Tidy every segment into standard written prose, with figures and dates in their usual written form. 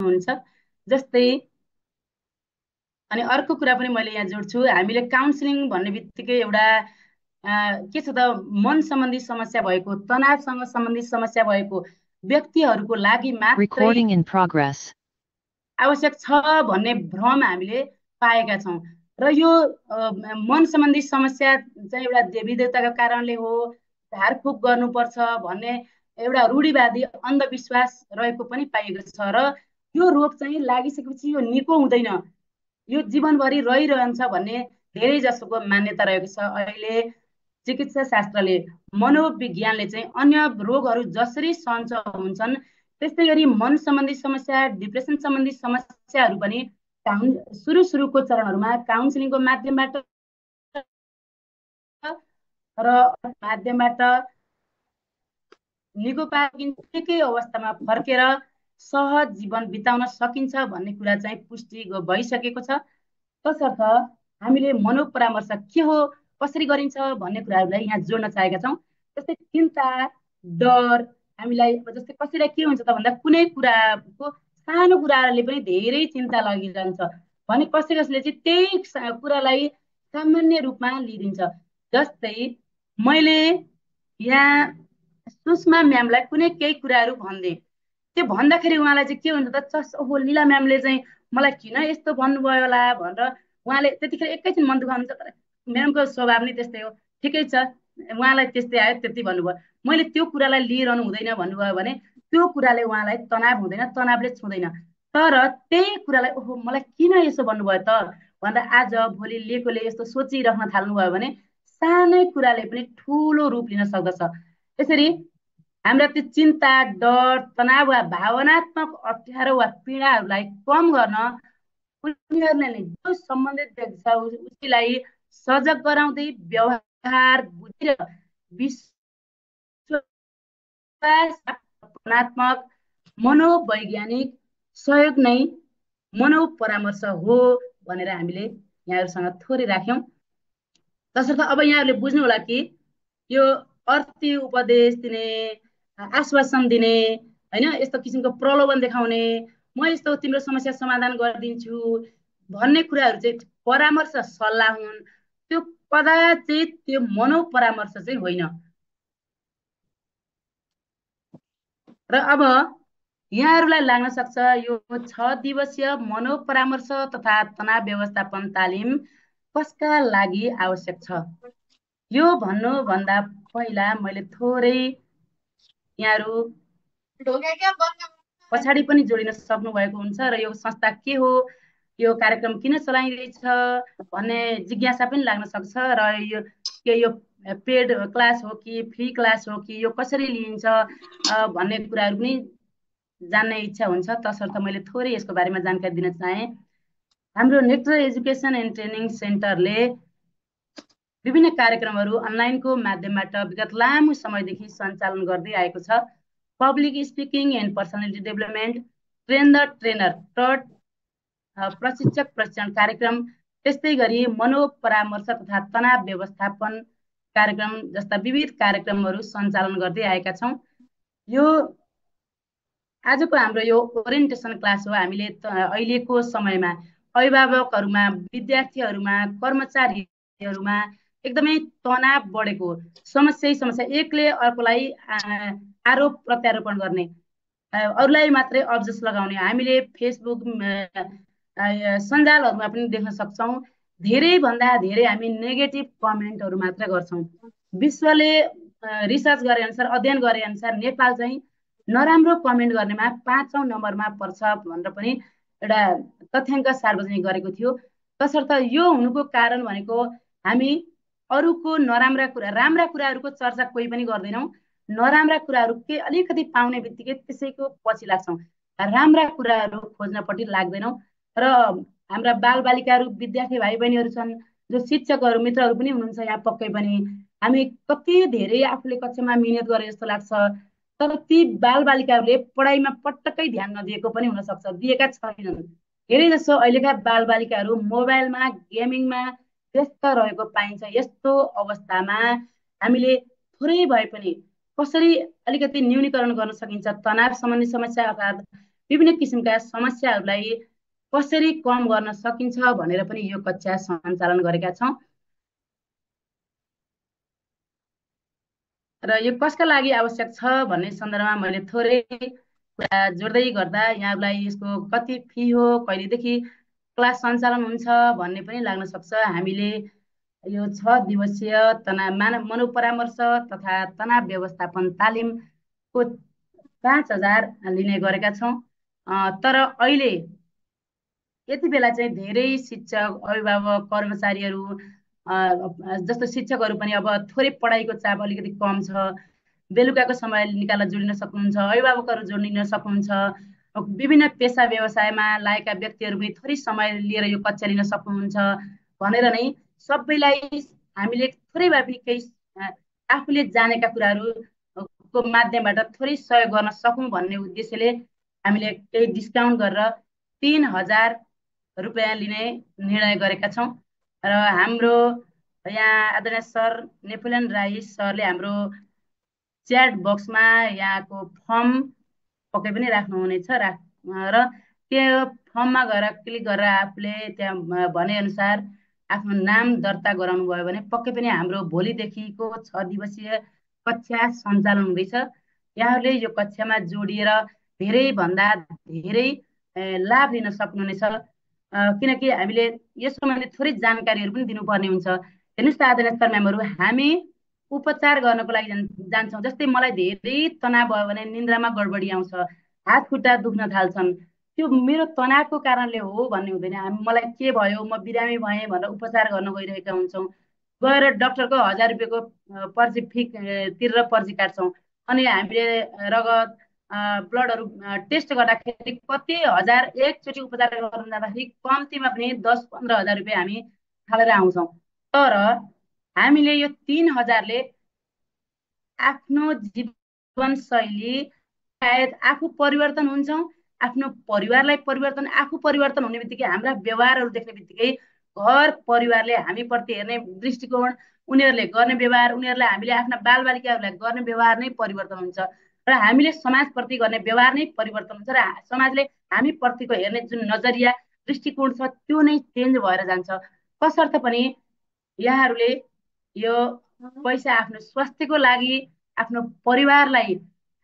हुन्छ। जस्तै अनि अर्को कुरा पनि मैले यहाँ जोड्छु, हामीले काउन्सिलिङ भन्ने बित्तिकै एउटा के छ त, मन सम्बन्धी समस्या भएको, तनावसँग सम्बन्धित समस्या भएको व्यक्तिहरूको लागि मात्रै आवश्यक छ भन्ने भ्रम हामीले पाएका छौँ। र यो मन सम्बन्धी समस्या चाहिँ एउटा देवी देवताको कारणले हो, झारफुक गर्नुपर्छ भन्ने एउटा रूढिवादी अन्धविश्वास रहेको पनि पाइएको छ। र यो रोग चाहिँ लागिसकेपछि यो निको हुँदैन, यो जीवनभरि रहिरहन्छ भन्ने धेरै जसोको मान्यता रहेको छ। अहिले चिकित्सा शास्त्रले, मनोविज्ञानले चाहिँ अन्य रोगहरू जसरी सञ्च हुन्छन् त्यस्तै गरी मन सम्बन्धी समस्या, डिप्रेसन सम्बन्धी समस्याहरू पनि सुरुको चरणहरूमा काउन्सिलिङको माध्यमबाट र माध्यमबाट निको पाइन्छ, अवस्थामा फर्केर सहज जीवन बिताउन सकिन्छ भन्ने कुरा चाहिँ पुष्टि भइसकेको छ। तसर्थ हामीले मनोपरामर्श के हो, कसरी गरिन्छ भन्ने कुराहरूलाई यहाँ जोड्न चाहेका छौँ। जस्तै चिन्ता, डर, हामीलाई जस्तै कसैलाई के हुन्छ त भन्दा कुनै कुराको सानो कुराले पनि धेरै चिन्ता लागिरहन्छ भने कसैले चाहिँ त्यही कुरालाई सामान्य रूपमा लिइदिन्छ। जस्तै मैले यहाँ सुषमा म्यामलाई कुनै केही कुराहरू भनिदिएँ, त्यो भन्दाखेरि उहाँलाई चाहिँ के हुन्छ त, ओहो लीला म्यामले चाहिँ मलाई किन यस्तो भन्नुभयो होला भनेर उहाँले त्यतिखेर एकैछिन मन दुखाउनुहुन्छ। तर म्यामको स्वभाव नै त्यस्तै हो, ठिकै छ उहाँलाई त्यस्तै आयो त्यति भन्नुभयो, मैले त्यो कुरालाई लिइरहनु हुँदैन भन्नुभयो भने त्यो कुराले उहाँलाई तनाव हुँदैन, तनावले छुँदैन। तर त्यही कुरालाई ओहो मलाई किन यसो भन्नुभयो त भन्दा आज भोलि लिएकोले यस्तो सोचिराख्न थाल्नुभयो भने सानै कुराले पनि ठुलो रूप लिन सक्दछ। यसरी हाम्रा त्यो चिन्ता, डर, तनाव वा भावनात्मक अप्ठ्यारो वा पीडाहरूलाई कम गर्न उनीहरूले नै जो सम्बन्धित व्यक्ति छ उसलाई सजग गराउँदै व्यवहार बुझेर भावनात्मक मनोवैज्ञानिक सहयोग नै मनोपरामर्श हो भनेर हामीले यहाँहरूसँग थोरै राख्यौँ। तसर्थ अब यहाँहरूले बुझ्नु होला कि यो अर्थी उपदेश दिने, आश्वासन दिने, होइन यस्तो किसिमको प्रलोभन देखाउने, म यस्तो तिम्रो समस्या समाधान गरिदिन्छु भन्ने कुराहरू चाहिँ परामर्श सल्लाह हुन्, त्यो कदाचित त्यो मनोपरामर्श चाहिँ होइन। र अब यहाँहरूलाई लाग्न सक्छ यो 6 दिवसीय मनोपरामर्श तथा तनाव व्यवस्थापन तालिम कसका लागि आवश्यक छ। यो भन्नुभन्दा पहिला मैले थोरै यहाँहरू पछाडि पनि जोडिन सक्नु भएको हुन्छ र यो संस्था के हो, यो कार्यक्रम किन चलाइँदैछ भन्ने जिज्ञासा पनि लाग्न सक्छ र यो पेड क्लास हो कि फ्री क्लास हो कि यो कसरी लिइन्छ भन्ने कुराहरू पनि जान्ने इच्छा हुन्छ। तसर्थ मैले थोरै यसको बारेमा जानकारी दिन चाहे। हाम्रो नेक्टर एजुकेसन एन्ड ट्रेनिङ सेन्टरले विभिन्न कार्यक्रमहरू अनलाइनको माध्यमबाट विगत लामो समयदेखि सञ्चालन गर्दै आएको छ। Public speaking and personality development, train the trainer, टट प्रशिक्षक प्रशिक्षण कार्यक्रम, त्यस्तै गरी मनोपरामर्श तथा तनाव व्यवस्थापन कार्यक्रम जस्ता विविध कार्यक्रमहरू सञ्चालन गर्दै आएका छौँ। यो आजको हाम्रो यो ओरिएन्टेसन क्लास हो। हामीले अहिलेको समयमा अभिभावकहरूमा, विद्यार्थीहरूमा, कर्मचारीहरूमा एकदमै तनाव बढेको समस्या, एकले अर्कोलाई आरोप प्रत्यारोपण गर्ने, अरूलाई मात्रै अब्जस लगाउने हामीले फेसबुक सञ्जालहरूमा पनि देख्न सक्छौँ। धेरैभन्दा धेरै हामी नेगेटिभ कमेन्टहरू मात्र गर्छौँ। विश्वले रिसर्च गरे अनुसार, अध्ययन गरे अनुसार नेपाल चाहिँ नराम्रो कमेन्ट गर्नेमा 5औं नम्बरमा पर्छ भनेर पनि एउटा तथ्याङ्क सार्वजनिक गरेको थियो। तसर्थ यो हुनुको कारण भनेको हामी अरूको नराम्रा कुरा, राम्रा कुराहरूको चर्चा कोही पनि गर्दैनौँ। नराम्रा कुराहरू के अलिकति पाउने बित्तिकै त्यसैको पछि लाग्छौँ, राम्रा कुराहरू खोज्नपट्टि लाग्दैनौँ। र हाम्रा बालबालिकाहरू, विद्यार्थी भाइ बहिनीहरू छन्, जो शिक्षकहरू मित्रहरू पनि हुनुहुन्छ यहाँ पक्कै पनि, हामी कति धेरै आफूले कक्षामा मिहिनेत गरे जस्तो लाग्छ, तर ती बालबालिकाहरूले पढाइमा पटक्कै ध्यान नदिएको पनि हुनसक्छ, दिएका छैनन्। धेरै जसो अहिलेका बालबालिकाहरू मोबाइलमा, गेमिङमा व्यस्त रहेको पाइन्छ। यस्तो अवस्थामा हामीले थोरै भए पनि कसरी अलिकति न्यूनीकरण गर्न सकिन्छ तनाव सम्बन्धी समस्या अर्थात् विभिन्न किसिमका समस्याहरूलाई कसरी कम गर्न सकिन्छ भनेर पनि यो कक्षा सञ्चालन गरेका छौँ। र यो कसका लागि आवश्यक छ भन्ने सन्दर्भमा मैले थोरै कुरा जोड्दै गर्दा यहाँलाई यसको कति फी हो, कहिलेदेखि क्लास सञ्चालन हुन्छ भन्ने पनि लाग्न सक्छ। हामीले यो 6 दिवसीय तनाव मनोपरामर्श तथा तनाव व्यवस्थापन तालिमको 5,000 लिने गरेका छौँ। तर अहिले यति बेला चाहिँ धेरै शिक्षक, अभिभावक, कर्मचारीहरू जस्तो शिक्षकहरू पनि अब थोरै पढाइको चाप अलिकति कम छ, बेलुकाको समय निकालेर जोडिन सक्नुहुन्छ, अभिभावकहरू जोडिन सक्नुहुन्छ, विभिन्न पेसा व्यवसायमा लागेका व्यक्तिहरू पनि थोरै समय लिएर यो कक्षा लिन सक्नुहुन्छ भनेर नै सबैलाई हामीले थोरै भए पनि केही आफूले जानेका कुराहरूको माध्यमबाट थोरै सहयोग गर्न सकौँ भन्ने उद्देश्यले हामीले केही डिस्काउन्ट गरेर 3,000 रुपियाँ लिने निर्णय गरेका छौँ। र हाम्रो यहाँ आदरणीय सर नेपोलियन राई सरले हाम्रो च्याट बक्समा यहाँको फर्म पक्कै पनि राख्नुहुनेछ र त्यो फर्ममा गएर क्लिक गरेर आफूले त्यहाँ भनेअनुसार आफ्नो नाम दर्ता गराउनु भयो भने पक्कै पनि हाम्रो भोलिदेखिको 6 दिवसीय कक्षा सञ्चालन हुँदैछ। यहाँहरूले यो कक्षामा जोडिएर धेरैभन्दा धेरै लाभ लिन सक्नुहुनेछ। किनकि हामीले यस सम्बन्धी थोरै जानकारीहरू पनि दिनुपर्ने हुन्छ। हेर्नुहोस् त आदरणीय सर म्यामहरू, हामी उपचार गर्नको लागि जान्छौँ। जस्तै मलाई धेरै तनाव भयो भने निन्द्रामा गडबडी आउँछ, हात खुट्टा दुख्न थाल्छन्, त्यो मेरो तनावको कारणले हो भन्ने हुँदैन। मलाई के भयो, म बिरामी भएँ भनेर उपचार गर्न गइरहेका हुन्छौँ। गएर डक्टरको 1,000 रुपियाँको पर्ची तिरेर पर्ची काट्छौँ। अनि हामीले रगत ब्लडहरू टेस्ट गर्दाखेरि कति हजार एकचोटि उपचार गर्न जाँदाखेरि कम्तीमा पनि 10-15 हजार रुपियाँ हामी हालेर आउँछौँ। तर हामीले यो 3,000ले आफ्नो जीवनशैली सायद आफू परिवर्तन हुन्छौँ, आफ्नो परिवारलाई परिवर्तन, आफू परिवर्तन हुने बित्तिकै हाम्रा व्यवहारहरू देख्ने बित्तिकै घर परिवारले हामीप्रति हेर्ने दृष्टिकोण, उनीहरूले गर्ने व्यवहार, उनीहरूलाई हामीले आफ्ना बालबालिकाहरूलाई गर्ने व्यवहार नै परिवर्तन हुन्छ र हामीले समाजप्रति गर्ने व्यवहार नै परिवर्तन हुन्छ र समाजले हामीप्रतिको हेर्ने जुन नजरिया दृष्टिकोण छ त्यो नै चेन्ज भएर जान्छ। कसर्थ पनि यहाँहरूले यो पैसा आफ्नो स्वास्थ्यको लागि, आफ्नो परिवारलाई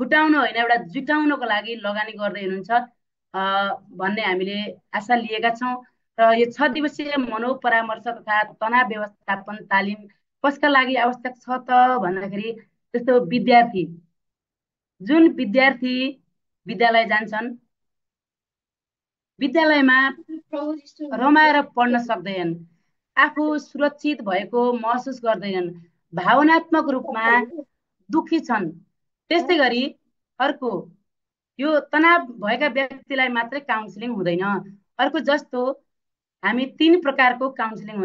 फुटाउन होइन एउटा जुटाउनको लागि लगानी गर्दै हुनुहुन्छ भन्ने हामीले आशा लिएका छौँ। र यो 6 दिवसीय मनोपरामर्श तथा तनाव व्यवस्थापन तालिम कसका लागि आवश्यक छ त भन्दाखेरि जस्तो विद्यार्थी, जुन विद्यार्थी विद्यालय जान्छन्, विद्यालयमा रमाएर पढ्न सक्दैनन्, आफू सुरक्षित भएको महसुस गर्दैनन्, भावनात्मक रूपमा दुखी छन्। त्यस्तै गरी अर्को यो तनाव भएका व्यक्तिलाई मात्रै काउन्सिलिङ हुँदैन। अर्को जस्तो हामी 3 प्रकारको काउन्सिलिङ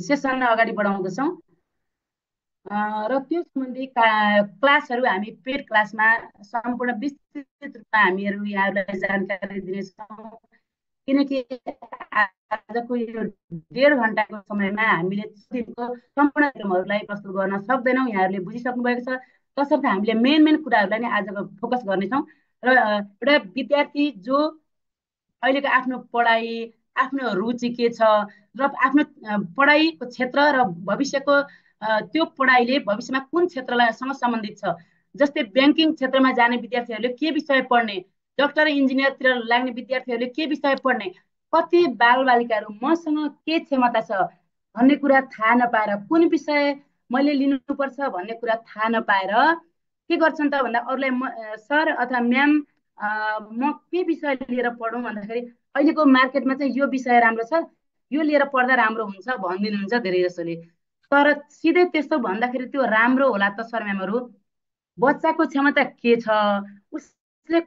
सेसन अगाडि बढाउँदछौँ र त्यो सम्बन्धी क्लासहरू हामी पेड क्लासमा सम्पूर्ण विस्तृत रूपमा हामीहरू यहाँहरूलाई जानकारी दिनेछौँ। किनकि आजको यो 1.5 घन्टाको समयमा हामीले सम्पूर्ण कार्यक्रमहरूलाई प्रस्तुत गर्न सक्दैनौँ, यहाँहरूले बुझिसक्नु भएको छ। तसर्थ हामीले मेन कुराहरूलाई नै आजको फोकस गर्नेछौँ र एउटा विद्यार्थी जो अहिलेको आफ्नो पढाइ, आफ्नो रुचि के छ र आफ्नो पढाइको क्षेत्र र भविष्यको त्यो पढाइले भविष्यमा कुन क्षेत्रसँग सम्बन्धित छ। जस्तै ब्याङ्किङ क्षेत्रमा जाने विद्यार्थीहरूले के विषय पढ्ने, डक्टर इन्जिनियरतिर लाग्ने विद्यार्थीहरूले के विषय पढ्ने, कति बालबालिकाहरू मसँग के क्षमता छ भन्ने कुरा थाहा नपाएर, कुन विषय मैले लिनुपर्छ भन्ने कुरा थाहा नपाएर के गर्छन् त भन्दा अरूलाई सर अथवा म्याम म के विषय लिएर पढौँ भन्दाखेरि अहिलेको मार्केटमा चाहिँ यो विषय राम्रो छ, यो लिएर पढ्दा राम्रो हुन्छ भनिदिनुहुन्छ धेरै जसोले। तर सिधै त्यस्तो भन्दाखेरि त्यो राम्रो होला त सर म्यामहरू? बच्चाको क्षमता के छ, उसले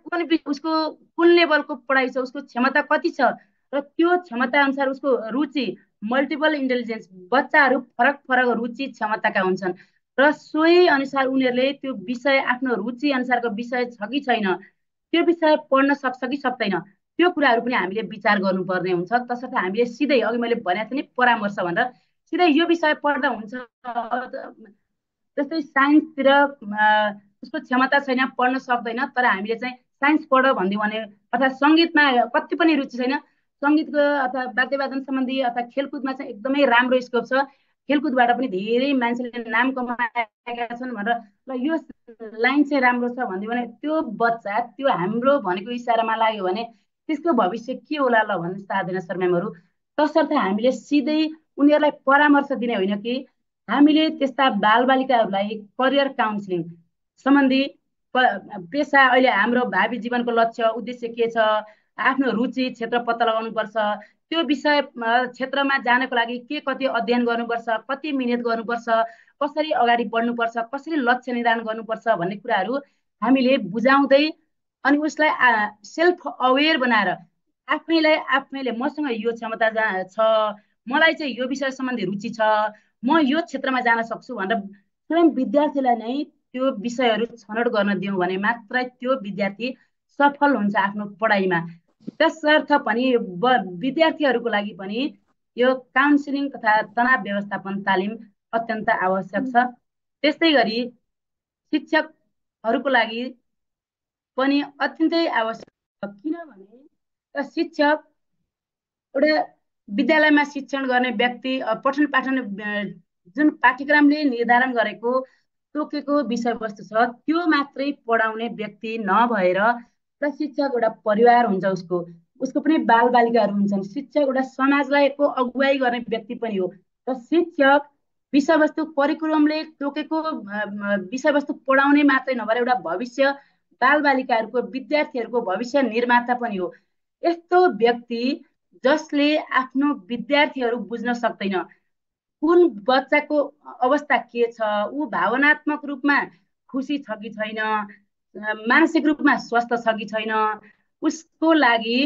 उसको कुन लेभलको पढाइ छ, उसको क्षमता कति छ र त्यो क्षमता अनुसार उसको रुचि, मल्टिपल इन्टेलिजेन्स, बच्चाहरू फरक फरक रुचि क्षमताका हुन्छन् र सोही अनुसार उनीहरूले त्यो विषय आफ्नो रुचि अनुसारको विषय छ कि छैन, त्यो विषय पढ्न सक्छ कि सक्दैन, त्यो कुराहरू पनि हामीले विचार गर्नुपर्ने हुन्छ। तसर्थ हामीले सिधै अघि मैले भनेको थिएँ नि परामर्श भनेर, सिधै यो विषय पढ्दा हुन्छ, जस्तै साइन्सतिर उसको क्षमता छैन, पढ्न सक्दैन, तर हामीले चाहिँ साइन्स पढ भनिदियो भने, अथवा सङ्गीतमा कति पनि रुचि छैन, सङ्गीतको अथवा वाद्यवादन सम्बन्धी अथवा खेलकुदमा चाहिँ एकदमै राम्रो स्कोप छ, खेलकुदबाट पनि धेरै मान्छेले नाम कमाएका छन् भनेर ल यो लाइन चाहिँ राम्रो छ भनिदियो भने त्यो बच्चा त्यो हाम्रो भनेको इसारामा लाग्यो भने त्यसको भविष्य के होला ल भन्नु चाहँदैन सर म्यामहरू। तसर्थ हामीले सिधै उनीहरूलाई परामर्श दिने होइन कि हामीले त्यस्ता बालबालिकाहरूलाई करियर काउन्सिलिङ सम्बन्धी पेसा, अहिले हाम्रो भावी जीवनको लक्ष्य उद्देश्य के छ, आफ्नो रुचि क्षेत्र पत्ता लगाउनुपर्छ, त्यो विषय क्षेत्रमा जानको लागि के कति अध्ययन गर्नुपर्छ, कति मिहिनेत गर्नुपर्छ, कसरी अगाडि बढ्नुपर्छ, कसरी लक्ष्य निर्धारण गर्नुपर्छ भन्ने कुराहरू हामीले बुझाउँदै अनि उसलाई सेल्फ अवेर बनाएर आफैले मसँग यो क्षमता छ, मलाई चाहिँ यो विषय सम्बन्धी रुचि छ, म यो क्षेत्रमा जान सक्छु भनेर स्वयं विद्यार्थीलाई नै त्यो विषयहरू छनौट गर्न दियौँ भने मात्रै त्यो विद्यार्थी सफल हुन्छ आफ्नो पढाइमा। त्यसर्थ पनि विद्यार्थीहरूको लागि पनि यो काउन्सिलिङ तथा तनाव व्यवस्थापन तालिम अत्यन्त आवश्यक छ। त्यस्तै गरी शिक्षकहरूको लागि पनि अत्यन्तै आवश्यक छ, किनभने शिक्षक एउटा विद्यालयमा शिक्षण गर्ने व्यक्ति पठन पाठन जुन पाठ्यक्रमले निर्धारण गरेको तोकेको विषयवस्तु छ त्यो मात्रै पढाउने व्यक्ति नभएर शिक्षक एउटा परिवार हुन्छ, उसको पनि बालबालिकाहरू हुन्छन्, शिक्षक एउटा समाजलाई को अगुवाई गर्ने व्यक्ति पनि हो। र शिक्षक विषयवस्तु करिकुलमले तोकेको विषयवस्तु पढाउने मात्रै नभएर एउटा भविष्य बालबालिकाहरूको विद्यार्थीहरूको भविष्य निर्माता पनि हो। यस्तो व्यक्ति जसले आफ्नो विद्यार्थीहरू बुझ्न सक्दैन, कुन बच्चाको अवस्था के छ, ऊ भावनात्मक रूपमा खुसी छ कि छैन, मानसिक रूपमा स्वस्थ छ कि छैन, उसको लागि